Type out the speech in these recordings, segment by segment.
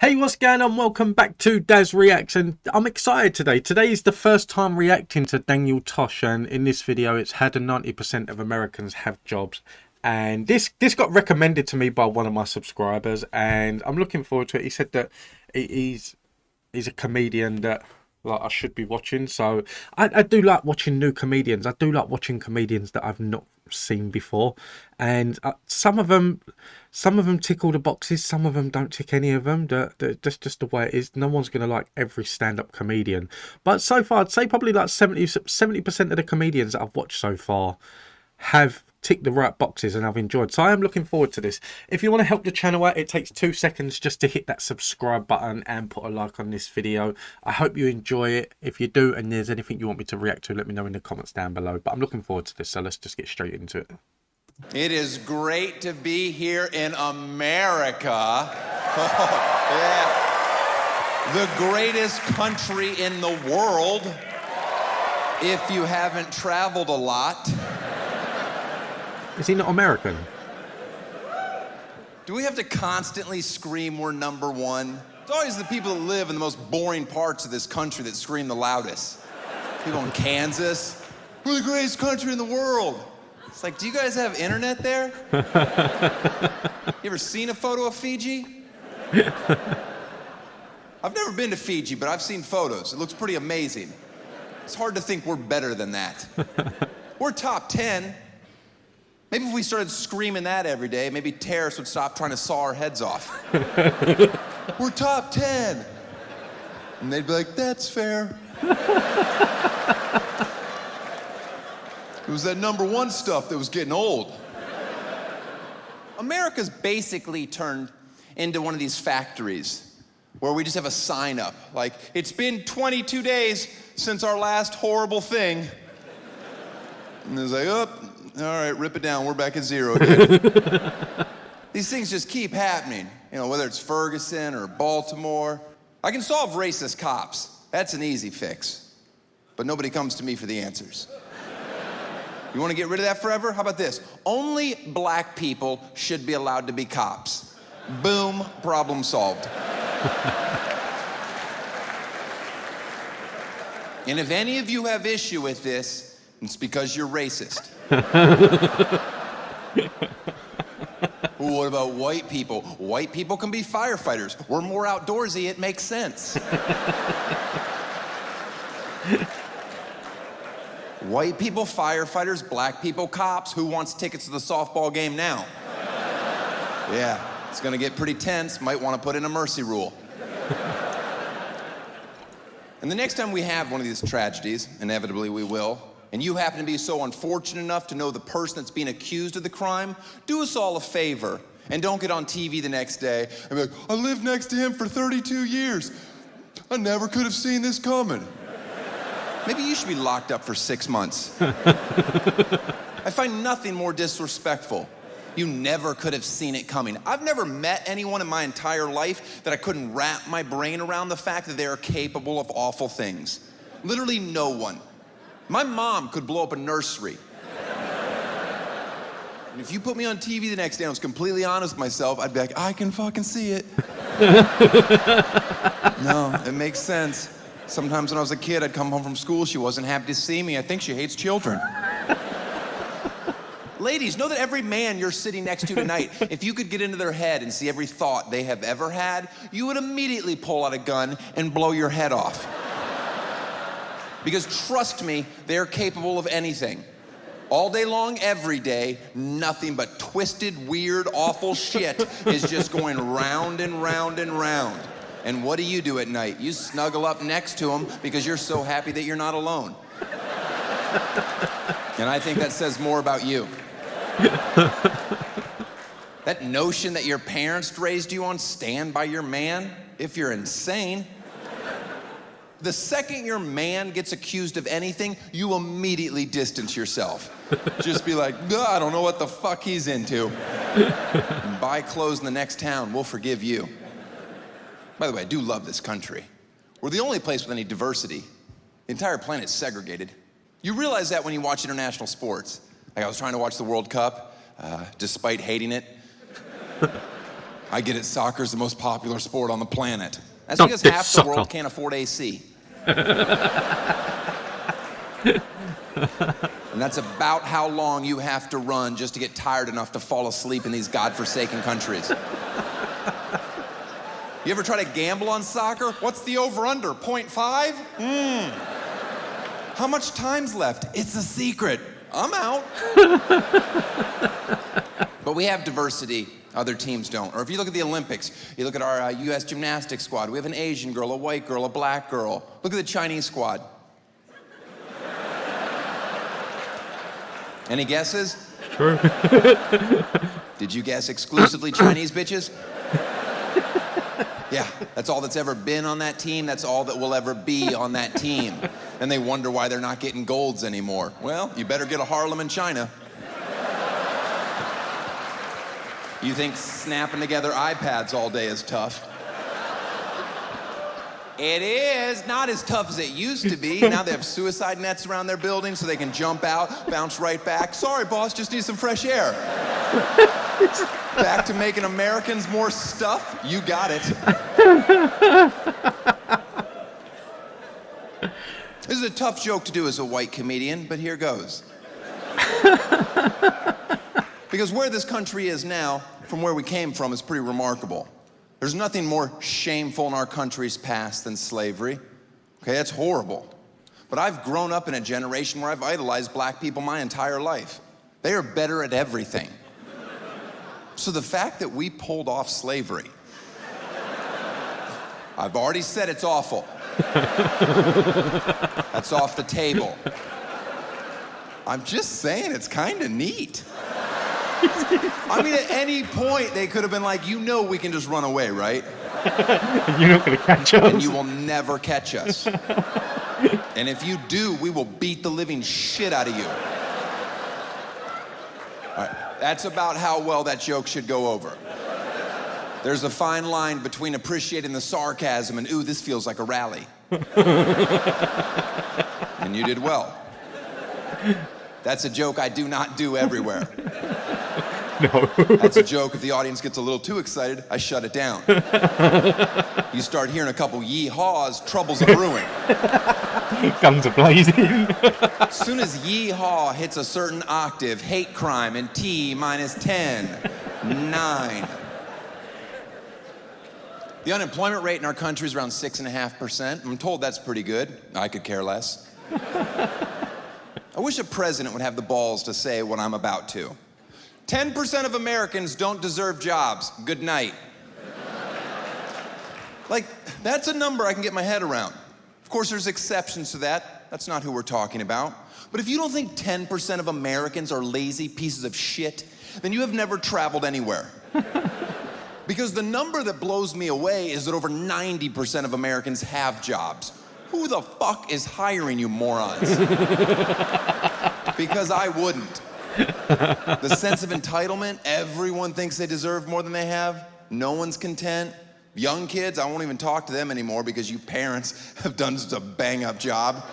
Hey, what's going on? Welcome back to Daz Reacts, and I'm excited today. Today is the first time reacting to Daniel Tosh, and in this video it's how do 90% of Americans have jobs. And this got recommended to me by one of my subscribers, and I'm looking forward to it. He said that he's a comedian that I should be watching. So I do like watching new comedians. I do like watching comedians that I've not seen before, and some of them tick all the boxes, some of them don't tick any of them. That's just the way it is. No one's gonna like every stand-up comedian, but so far I'd say probably like 70% of the comedians that I've watched so far have ticked the right boxes and I've enjoyed. So I am looking forward to this. If you want to help the channel out, it takes 2 seconds just to hit that subscribe button and put a like on this video. I hope you enjoy it. If you do and there's anything you want me to react to, let me know in the comments down below. But I'm looking forward to this, so let's just get straight into it. It is great to be here in America. Yeah. The greatest country in the world, if you haven't traveled a lot. Is he not American? Do we have to constantly scream we're number one? It's always the people that live in the most boring parts of this country that scream the loudest. People in Kansas, we're the greatest country in the world. It's like, do you guys have internet there? You ever seen a photo of Fiji? I've never been to Fiji, but I've seen photos. It looks pretty amazing. It's hard to think we're better than that. We're top 10. Maybe if we started screaming that every day, maybe terrorists would stop trying to saw our heads off. We're top 10. And they'd be like, that's fair. It was that number one stuff that was getting old. America's basically turned into one of these factories where we just have a sign up, like, it's been 22 days since our last horrible thing. And it's like, oh, all right, rip it down, we're back at zero again. These things just keep happening, you know, whether it's Ferguson or Baltimore. I can solve racist cops. That's an easy fix. But nobody comes to me for the answers. You want to get rid of that forever? How about this? Only black people should be allowed to be cops. Boom, problem solved. And if any of you have issue with this, it's because you're racist. Ooh, what about white people? White people can be firefighters. We're more outdoorsy, it makes sense. White people, firefighters, black people, cops. Who wants tickets to the softball game now? Yeah, it's gonna get pretty tense. Might wanna put in a mercy rule. And the next time we have one of these tragedies, inevitably we will, and you happen to be so unfortunate enough to know the person that's being accused of the crime, do us all a favor and don't get on TV the next day and be like, I lived next to him for 32 years. I never could have seen this coming. Maybe you should be locked up for 6 months. I find nothing more disrespectful. You never could have seen it coming. I've never met anyone in my entire life that I couldn't wrap my brain around the fact that they are capable of awful things. Literally no one. My mom could blow up a nursery. And if you put me on TV the next day and I was completely honest with myself, I'd be like, I can fucking see it. No, it makes sense. Sometimes when I was a kid, I'd come home from school, she wasn't happy to see me. I think she hates children. Ladies, know that every man you're sitting next to tonight, if you could get into their head and see every thought they have ever had, you would immediately pull out a gun and blow your head off. Because trust me, they're capable of anything. All day long, every day, nothing but twisted, weird, awful shit is just going round and round and round. And what do you do at night? You snuggle up next to them because you're so happy that you're not alone. And I think that says more about you. That notion that your parents raised you on, stand by your man, if you're insane. The second your man gets accused of anything, you immediately distance yourself. Just be like, I don't know what the fuck he's into. And buy clothes in the next town, we'll forgive you. By the way, I do love this country. We're the only place with any diversity. The entire planet's segregated. You realize that when you watch international sports. Like I was trying to watch the World Cup, despite hating it. I get it, soccer's the most popular sport on the planet. That's Not because this half the soccer. world can't afford AC. And that's about how long you have to run just to get tired enough to fall asleep in these godforsaken countries. You ever try to gamble on soccer? What's the over-under, 0.5? How much time's left? It's a secret. I'm out. But we have diversity. Other teams don't. Or if you look at the Olympics, you look at our U.S. gymnastics squad. We have an Asian girl, a white girl, a black girl. Look at the Chinese squad. Any guesses? True. Did you guess exclusively Chinese bitches? Yeah, that's all that's ever been on that team. That's all that will ever be on that team. And they wonder why they're not getting golds anymore. Well, you better get a Harlem in China. You think snapping together iPads all day is tough? It is not as tough as it used to be. Now they have suicide nets around their building so they can jump out, bounce right back. Sorry, boss, just need some fresh air. Back to making Americans more stuff? You got it. This is a tough joke to do as a white comedian, but here goes. Because where this country is now, from where we came from, is pretty remarkable. There's nothing more shameful in our country's past than slavery. Okay, that's horrible. But I've grown up in a generation where I've idolized black people my entire life. They are better at everything. So the fact that we pulled off slavery, I've already said it's awful. That's off the table. I'm just saying it's kind of neat. I mean, at any point, they could have been like, you know we can just run away, right? You're not going to catch us. And you will never catch us. And if you do, we will beat the living shit out of you. All right, that's about how well that joke should go over. There's a fine line between appreciating the sarcasm and, ooh, this feels like a rally. And you did well. That's a joke I do not do everywhere. No. That's a joke. If the audience gets a little too excited, I shut it down. You start hearing a couple yee-haws, trouble's a brewing. Guns are blazing. As soon as yee-haw hits a certain octave, hate crime and T minus 10, 9. The unemployment rate in our country is around 6.5%. I'm told that's pretty good. I could care less. I wish a president would have the balls to say what I'm about to. 10% of Americans don't deserve jobs. Good night. Like, that's a number I can get my head around. Of course, there's exceptions to that. That's not who we're talking about. But if you don't think 10% of Americans are lazy pieces of shit, then you have never traveled anywhere. Because the number that blows me away is that over 90% of Americans have jobs. Who the fuck is hiring you morons? Because I wouldn't. The sense of entitlement, everyone thinks they deserve more than they have. No one's content. Young kids, I won't even talk to them anymore because you parents have done just a bang-up job.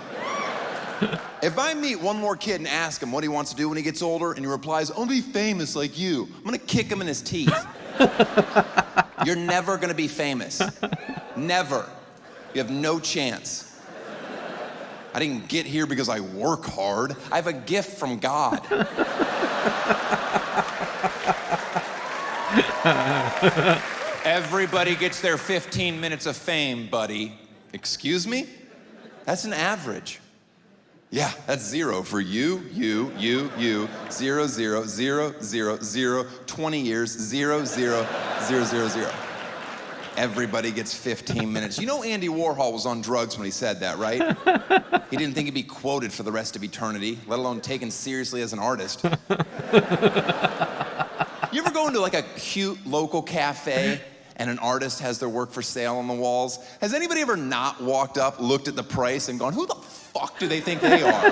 If I meet one more kid and ask him what he wants to do when he gets older, and he replies, I'll be famous like you, I'm gonna kick him in his teeth. You're never gonna be famous. Never. You have no chance. I didn't get here because I work hard. I have a gift from God. Everybody gets their 15 minutes of fame, buddy. Excuse me? That's an average. Yeah, that's 0 for you, 0, 0, 0, 0, 0, 0, 20 years, 0, 0, 0, 0, 0. Everybody gets 15 minutes. You know Andy Warhol was on drugs when he said that, right? He didn't think he'd be quoted for the rest of eternity, let alone taken seriously as an artist. You ever go into like a cute local cafe and an artist has their work for sale on the walls? Has anybody ever not walked up, looked at the price, and gone, who the fuck do they think they are?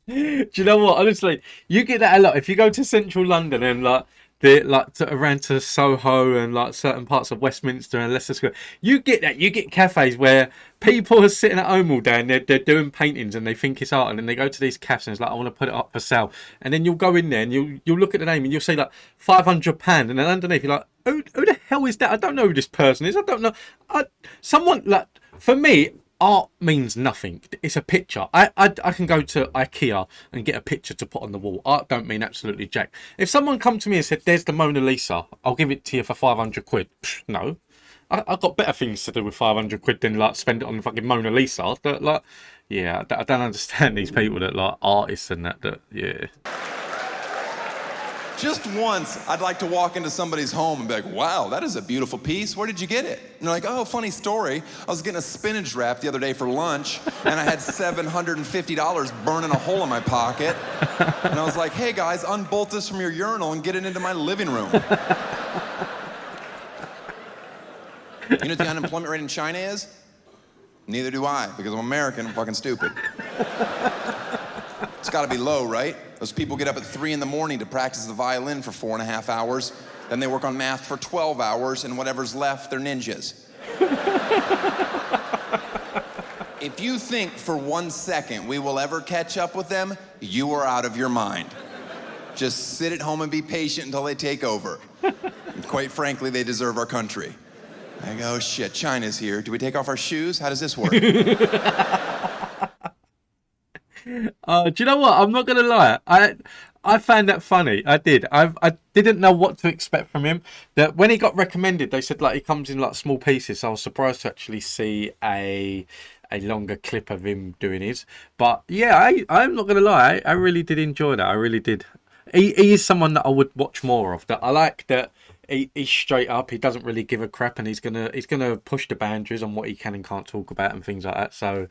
Do you know what? Honestly, you get that a lot. If you go to central London and like the like around to Soho and like certain parts of Westminster and Leicester Square. You get that. You get cafes where people are sitting at home all day and they're doing paintings and they think it's art, and then they go to these cafes and it's like, I want to put it up for sale. And then you'll go in there and you'll look at the name and you'll see like £500, and then underneath you're like, who the hell is that? I don't know who this person is. I don't know. Someone like, for me, art means nothing. It's a picture. I can go to IKEA and get a picture to put on the wall. Art don't mean absolutely jack. If someone come to me and said, there's the Mona Lisa, I'll give it to you for 500 quid. No. I've got better things to do with 500 quid than like spend it on the fucking Mona Lisa. That, like, yeah, I don't understand these people that like artists and that yeah. Just once, I'd like to walk into somebody's home and be like, wow, that is a beautiful piece. Where did you get it? And they're like, oh, funny story. I was getting a spinach wrap the other day for lunch, and I had $750 burning a hole in my pocket. And I was like, hey, guys, unbolt this from your urinal and get it into my living room. You know what the unemployment rate in China is? Neither do I, because I'm American. I'm fucking stupid. It's got to be low, right? Those people get up at 3 in the morning to practice the violin for 4.5 hours. Then they work on math for 12 hours, and whatever's left, they're ninjas. If you think for 1 second we will ever catch up with them, you are out of your mind. Just sit at home and be patient until they take over. And quite frankly, they deserve our country. I go, oh shit, China's here. Do we take off our shoes? How does this work? Do you know what? I'm not gonna lie. I found that funny. I did. I didn't know what to expect from him. That when he got recommended, they said like he comes in like small pieces. So I was surprised to actually see a longer clip of him doing his. But yeah, I'm not gonna lie. I really did enjoy that. I really did. He is someone that I would watch more of. That I like that. He's straight up. He doesn't really give a crap, and he's gonna push the boundaries on what he can and can't talk about and things like that. So.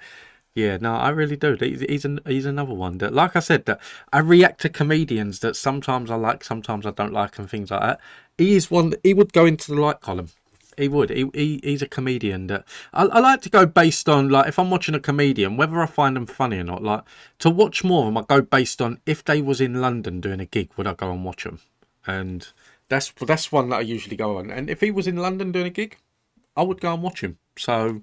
Yeah, no, I really do. He's another one that, like I said, that I react to comedians that sometimes I like, sometimes I don't like, and things like that. He is one that he would go into the like column. He would. He's a comedian that I like to go based on, like, if I'm watching a comedian, whether I find them funny or not. Like, to watch more of them, I go based on if they was in London doing a gig, would I go and watch them? And that's one that I usually go on. And if he was in London doing a gig, I would go and watch him. So.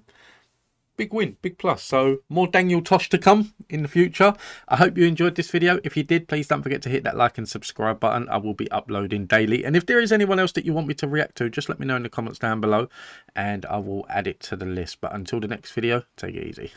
Big win, big plus. So more Daniel Tosh to come in the future. I hope you enjoyed this video. If you did, please don't forget to hit that like and subscribe button. I will be uploading daily. And if there is anyone else that you want me to react to, just let me know in the comments down below and I will add it to the list. But until the next video, take it easy.